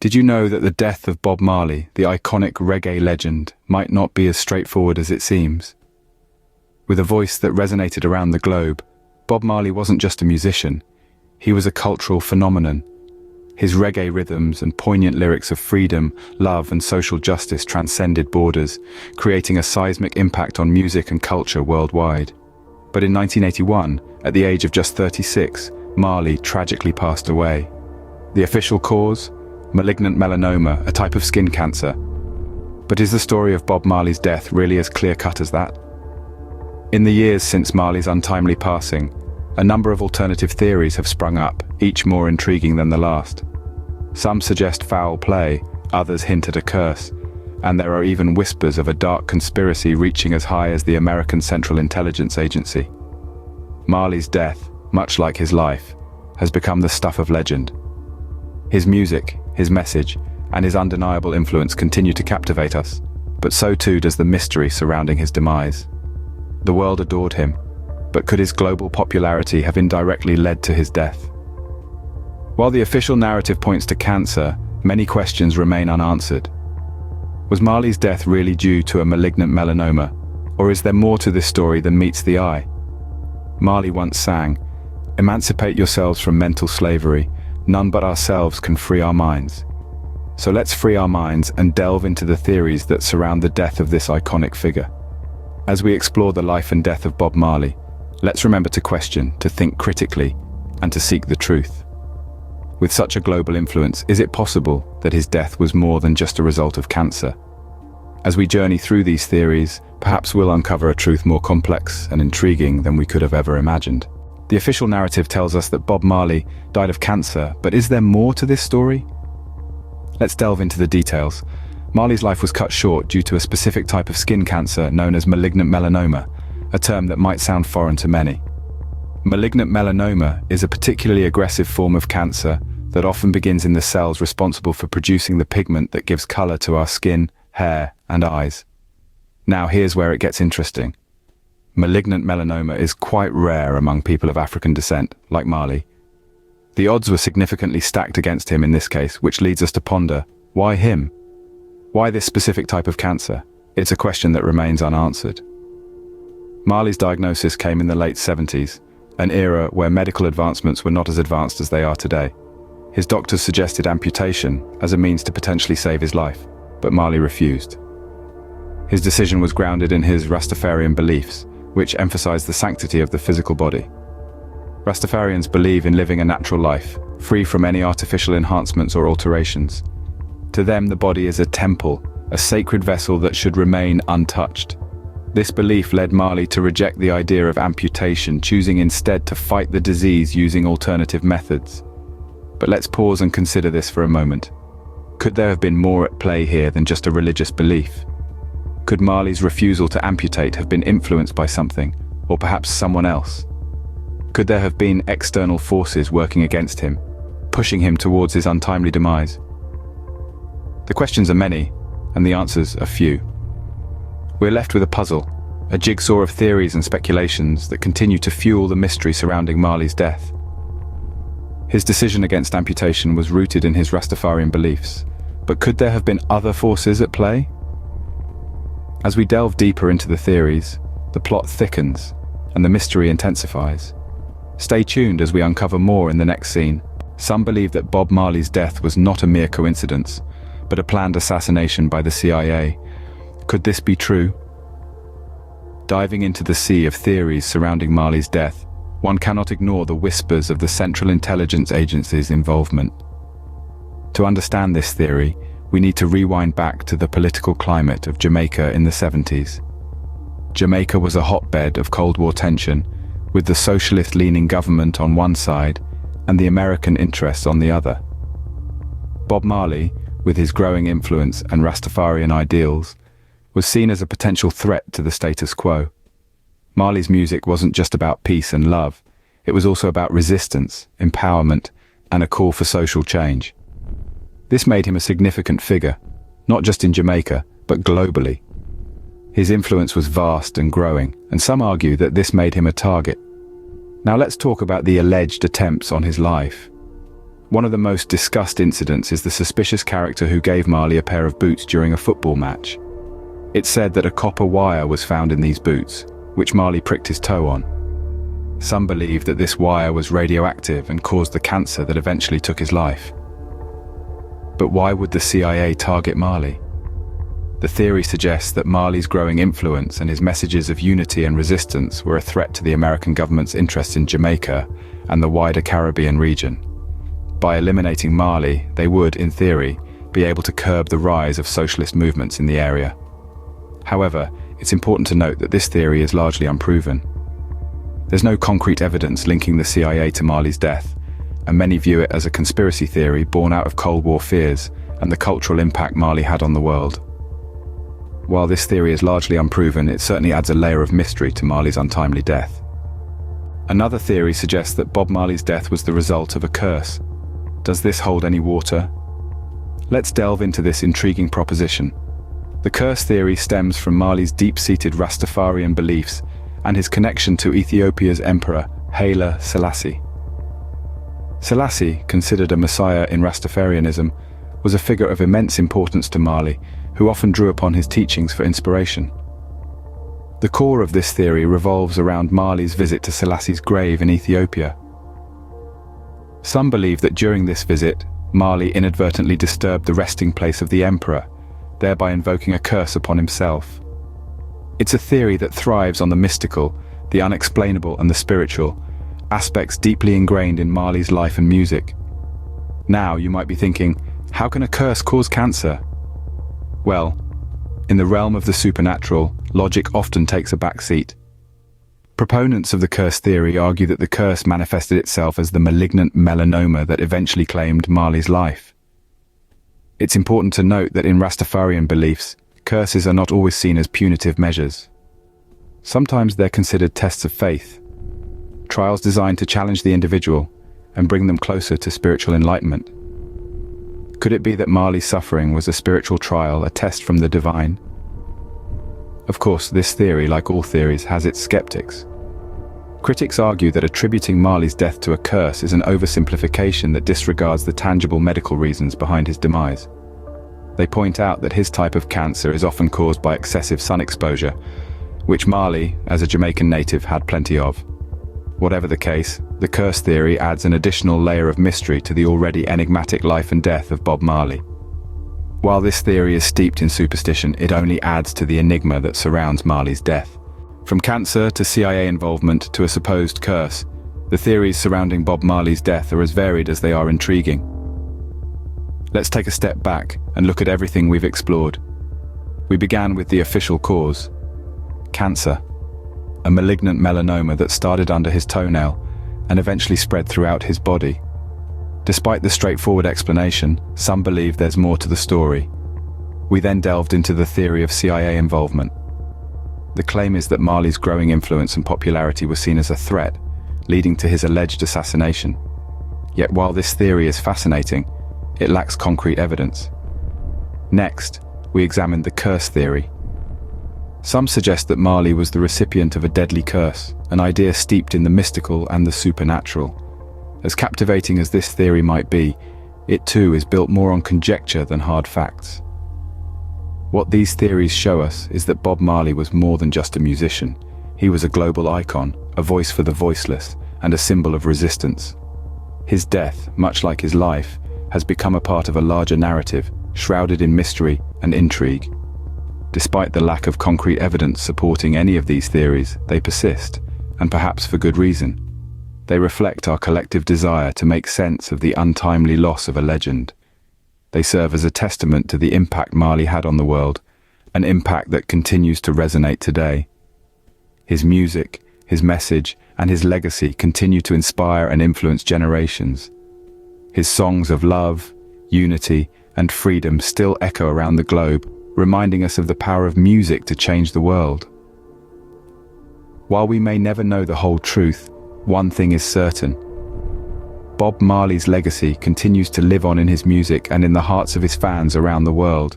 Did you know that the death of Bob Marley, the iconic reggae legend, might not be as straightforward as it seems? With a voice that resonated around the globe, Bob Marley wasn't just a musician, he was a cultural phenomenon. His reggae rhythms and poignant lyrics of freedom, love and social justice transcended borders, creating a seismic impact on music and culture worldwide. But in 1981, at the age of just 36, Marley tragically passed away. The official cause? Malignant melanoma, a type of skin cancer. But is the story of Bob Marley's death really as clear-cut as that? In the years since Marley's untimely passing, a number of alternative theories have sprung up, each more intriguing than the last. Some suggest foul play, others hint at a curse, and there are even whispers of a dark conspiracy reaching as high as the American Central Intelligence Agency. Marley's death, much like his life, has become the stuff of legend. His music, his message, and his undeniable influence continue to captivate us, but so too does the mystery surrounding his demise. The world adored him, but could his global popularity have indirectly led to his death? While the official narrative points to cancer, many questions remain unanswered. Was Marley's death really due to a malignant melanoma, or is there more to this story than meets the eye? Marley once sang, "Emancipate yourselves from mental slavery. None but ourselves can free our minds." So let's free our minds and delve into the theories that surround the death of this iconic figure. As we explore the life and death of Bob Marley, let's remember to question, to think critically, and to seek the truth. With such a global influence, is it possible that his death was more than just a result of cancer? As we journey through these theories, perhaps we'll uncover a truth more complex and intriguing than we could have ever imagined. The official narrative tells us that Bob Marley died of cancer, but is there more to this story? Let's delve into the details. Marley's life was cut short due to a specific type of skin cancer known as malignant melanoma, a term that might sound foreign to many. Malignant melanoma is a particularly aggressive form of cancer that often begins in the cells responsible for producing the pigment that gives color to our skin, hair, and eyes. Now here's where it gets interesting. Malignant melanoma is quite rare among people of African descent, like Marley. The odds were significantly stacked against him in this case, which leads us to ponder, why him? Why this specific type of cancer? It's a question that remains unanswered. Marley's diagnosis came in the late 70s, an era where medical advancements were not as advanced as they are today. His doctors suggested amputation as a means to potentially save his life, but Marley refused. His decision was grounded in his Rastafarian beliefs, which emphasize the sanctity of the physical body. Rastafarians believe in living a natural life, free from any artificial enhancements or alterations. To them, the body is a temple, a sacred vessel that should remain untouched. This belief led Marley to reject the idea of amputation, choosing instead to fight the disease using alternative methods. But let's pause and consider this for a moment. Could there have been more at play here than just a religious belief? Could Marley's refusal to amputate have been influenced by something, or perhaps someone else? Could there have been external forces working against him, pushing him towards his untimely demise? The questions are many, and the answers are few. We're left with a puzzle, a jigsaw of theories and speculations that continue to fuel the mystery surrounding Marley's death. His decision against amputation was rooted in his Rastafarian beliefs, but could there have been other forces at play? As we delve deeper into the theories, the plot thickens and the mystery intensifies. Stay tuned as we uncover more in the next scene. Some believe that Bob Marley's death was not a mere coincidence, but a planned assassination by the CIA. Could this be true? Diving into the sea of theories surrounding Marley's death, one cannot ignore the whispers of the Central Intelligence Agency's involvement. To understand this theory, we need to rewind back to the political climate of Jamaica in the 70s. Jamaica was a hotbed of Cold War tension, with the socialist-leaning government on one side and the American interests on the other. Bob Marley, with his growing influence and Rastafarian ideals, was seen as a potential threat to the status quo. Marley's music wasn't just about peace and love, it was also about resistance, empowerment, and a call for social change. This made him a significant figure, not just in Jamaica, but globally. His influence was vast and growing, and some argue that this made him a target. Now let's talk about the alleged attempts on his life. One of the most discussed incidents is the suspicious character who gave Marley a pair of boots during a football match. It's said that a copper wire was found in these boots, which Marley pricked his toe on. Some believe that this wire was radioactive and caused the cancer that eventually took his life. But why would the CIA target Marley? The theory suggests that Marley's growing influence and his messages of unity and resistance were a threat to the American government's interest in Jamaica and the wider Caribbean region. By eliminating Marley, they would, in theory, be able to curb the rise of socialist movements in the area. However, it's important to note that this theory is largely unproven. There's no concrete evidence linking the CIA to Marley's death, and many view it as a conspiracy theory born out of Cold War fears and the cultural impact Marley had on the world. While this theory is largely unproven, it certainly adds a layer of mystery to Marley's untimely death. Another theory suggests that Bob Marley's death was the result of a curse. Does this hold any water? Let's delve into this intriguing proposition. The curse theory stems from Marley's deep-seated Rastafarian beliefs and his connection to Ethiopia's emperor, Haile Selassie. Selassie, considered a messiah in Rastafarianism, was a figure of immense importance to Marley, who often drew upon his teachings for inspiration. The core of this theory revolves around Marley's visit to Selassie's grave in Ethiopia. Some believe that during this visit, Marley inadvertently disturbed the resting place of the emperor, thereby invoking a curse upon himself. It's a theory that thrives on the mystical, the unexplainable and the spiritual, aspects deeply ingrained in Marley's life and music. Now you might be thinking, how can a curse cause cancer? Well, in the realm of the supernatural, logic often takes a backseat. Proponents of the curse theory argue that the curse manifested itself as the malignant melanoma that eventually claimed Marley's life. It's important to note that in Rastafarian beliefs, curses are not always seen as punitive measures. Sometimes they're considered tests of faith, trials designed to challenge the individual and bring them closer to spiritual enlightenment. Could it be that Marley's suffering was a spiritual trial, a test from the divine? Of course, this theory, like all theories, has its skeptics. Critics argue that attributing Marley's death to a curse is an oversimplification that disregards the tangible medical reasons behind his demise. They point out that his type of cancer is often caused by excessive sun exposure, which Marley, as a Jamaican native, had plenty of. Whatever the case, the curse theory adds an additional layer of mystery to the already enigmatic life and death of Bob Marley. While this theory is steeped in superstition, it only adds to the enigma that surrounds Marley's death. From cancer to CIA involvement to a supposed curse, the theories surrounding Bob Marley's death are as varied as they are intriguing. Let's take a step back and look at everything we've explored. We began with the official cause: cancer. A malignant melanoma that started under his toenail and eventually spread throughout his body. Despite the straightforward explanation, some believe there's more to the story. We then delved into the theory of CIA involvement. The claim is that Marley's growing influence and popularity was seen as a threat, leading to his alleged assassination. Yet while this theory is fascinating, it lacks concrete evidence. Next, we examined the curse theory. Some suggest that Marley was the recipient of a deadly curse, an idea steeped in the mystical and the supernatural. As captivating as this theory might be, it too is built more on conjecture than hard facts. What these theories show us is that Bob Marley was more than just a musician. He was a global icon, a voice for the voiceless, and a symbol of resistance. His death, much like his life, has become a part of a larger narrative, shrouded in mystery and intrigue. Despite the lack of concrete evidence supporting any of these theories, they persist, and perhaps for good reason. They reflect our collective desire to make sense of the untimely loss of a legend. They serve as a testament to the impact Marley had on the world, an impact that continues to resonate today. His music, his message, and his legacy continue to inspire and influence generations. His songs of love, unity, and freedom still echo around the globe, reminding us of the power of music to change the world. While we may never know the whole truth, one thing is certain. Bob Marley's legacy continues to live on in his music and in the hearts of his fans around the world.